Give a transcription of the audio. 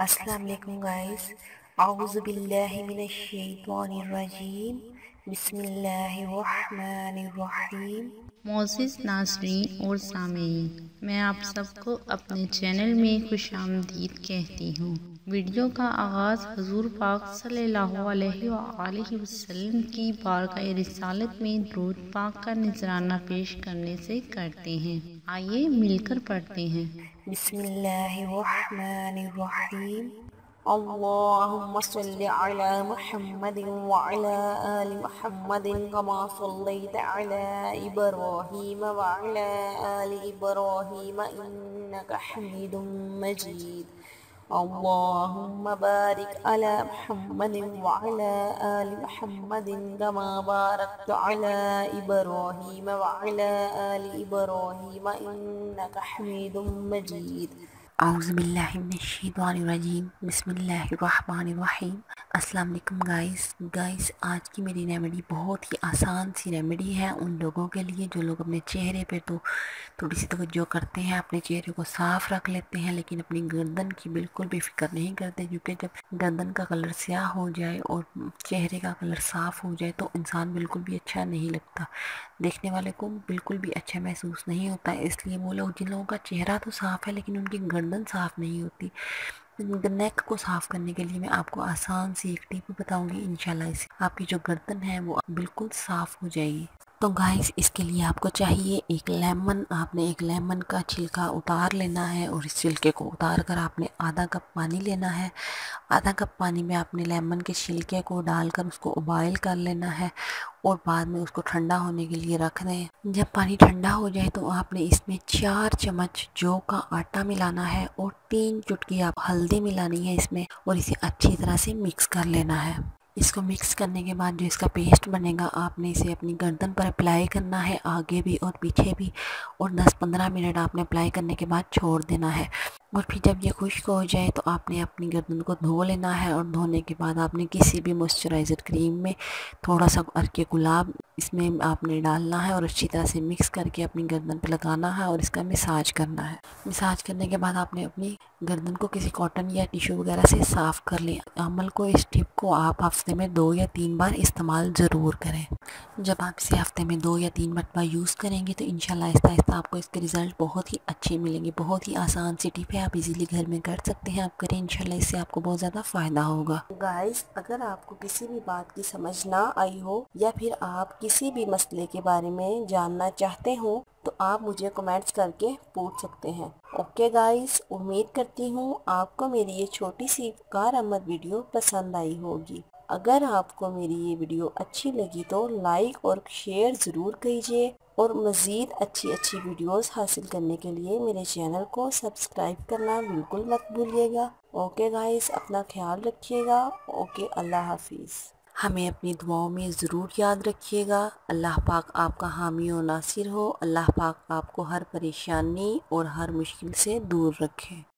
अस्सलाम वालेकुम गाइस। औज़ु बिल्लाहि मिनश शैतानिर रजीम। बिस्मिल्लाहिर्रहमानिर्रहीम। मोअज़्ज़िज़ नाज़रीन और सामीन, मैं आप सबको अपने चैनल में खुशामदीद कहती हूँ। वीडियो का आगाज़ हुज़ूर पाक सल्लल्लाहु अलैहि वसल्लम की बारगाह रिसालत में दुरूद पाक का नजराना पेश करने से करते हैं। आइए मिलकर पढ़ते हैं। बिस्मिल्लाहिर्रहमानिर्रहीम। अल्लाहुम्मा सल्लि अला मुहम्मदिन व अला आलि मुहम्मदिन कमा सल्लैता अला इब्राहीम व अला आलि इब्राहीम इन्नका हमीदुम मजीद। अल्लाहुम्मा बारिक अला मुहम्मदिन व अला आलि मुहम्मदिन कमा बारकता अला इब्राहीम व अला आलि इब्राहीम इन्नका हमीदुम मजीद। औज़ुबिल्लाहिमिनश्शैतानिर्रजीम। बिस्मिल्लाहिर्रहमानिर्रहीम। अस्सलाम वालेकुम गाइस, आज की मेरी रेमेडी बहुत ही आसान सी रेमेडी है उन लोगों के लिए जो लोग अपने चेहरे पे तो थोड़ी सी तवज्जो करते हैं, अपने चेहरे को साफ रख लेते हैं, लेकिन अपनी गर्दन की बिल्कुल भी फिक्र नहीं करते, क्योंकि जब गर्दन का कलर स्याह हो जाए और चेहरे का कलर साफ हो जाए तो इंसान बिल्कुल भी अच्छा नहीं लगता, देखने वाले को बिल्कुल भी अच्छा महसूस नहीं होता है। इसलिए वो लोग जिन लोगों का चेहरा तो साफ है लेकिन उनकी गर्दन साफ नहीं होती, नेक को साफ करने के लिए मैं आपको आसान सी एक टिप बताऊंगी। इंशाल्लाह इससे आपकी जो गर्दन है वो बिल्कुल साफ हो जाएगी। तो गाइस, इसके लिए आपको चाहिए एक लेमन। आपने एक लेमन का छिलका उतार लेना है और इस छिलके को उतार कर आपने आधा कप पानी लेना है। आधा कप पानी में आपने लेमन के छिलके को डालकर उसको उबाइल कर लेना है और बाद में उसको ठंडा होने के लिए रख दें। जब पानी ठंडा हो जाए तो आपने इसमें 4 चम्मच जौ का आटा मिलाना है और 3 चुटकी आप हल्दी मिलानी है इसमें, और इसे अच्छी तरह से मिक्स कर लेना है। इसको मिक्स करने के बाद जो इसका पेस्ट बनेगा आपने इसे अपनी गर्दन पर अप्लाई करना है, आगे भी और पीछे भी, और 10-15 मिनट आपने अप्लाई करने के बाद छोड़ देना है। और फिर जब ये खुश्क हो जाए तो आपने अपनी गर्दन को धो लेना है, और धोने के बाद आपने किसी भी मॉइस्चराइज़र क्रीम में थोड़ा सा अर्के गुलाब इसमें आपने डालना है और अच्छी तरह से मिक्स करके अपनी गर्दन पे लगाना है और इसका मसाज करना है। मसाज करने के बाद आपने अपनी गर्दन को किसी कॉटन या टिश्यू वगैरह से साफ़ कर लें। अमल को, इस टिप को आप हफ्ते में 2 या 3 बार इस्तेमाल ज़रूर करें। जब आप इसे हफ्ते में 2 या 3 मरतबा यूज़ करेंगे तो इंशाल्लाह आहिस्ता आहिस्ता आपको इसके रिज़ल्ट बहुत ही अच्छे मिलेंगे। बहुत ही आसान सी टिप है, आप इजीली घर में कर सकते हैं। आप करें, इंशाल्लाह इससे आपको बहुत ज़्यादा फ़ायदा होगा। गाइस, अगर आपको किसी भी बात की समझ ना आई हो या फिर आप किसी भी मसले के बारे में जानना चाहते हो तो आप मुझे कमेंट्स करके पूछ सकते हैं। ओके गाइस, उम्मीद करती हूँ आपको मेरी ये छोटी सी कारआमद वीडियो पसंद आई होगी। अगर आपको मेरी ये वीडियो अच्छी लगी तो लाइक और शेयर ज़रूर कीजिए, और मज़ीद अच्छी अच्छी वीडियोस हासिल करने के लिए मेरे चैनल को सब्सक्राइब करना बिल्कुल मत भूलिएगा। ओके गाइस, अपना ख्याल रखिएगा। ओके, अल्लाह हाफिज़। हमें अपनी दुआओं में ज़रूर याद रखिएगा। अल्लाह पाक आपका हामी और नासिर हो। अल्लाह पाक आपको हर परेशानी और हर मुश्किल से दूर रखे।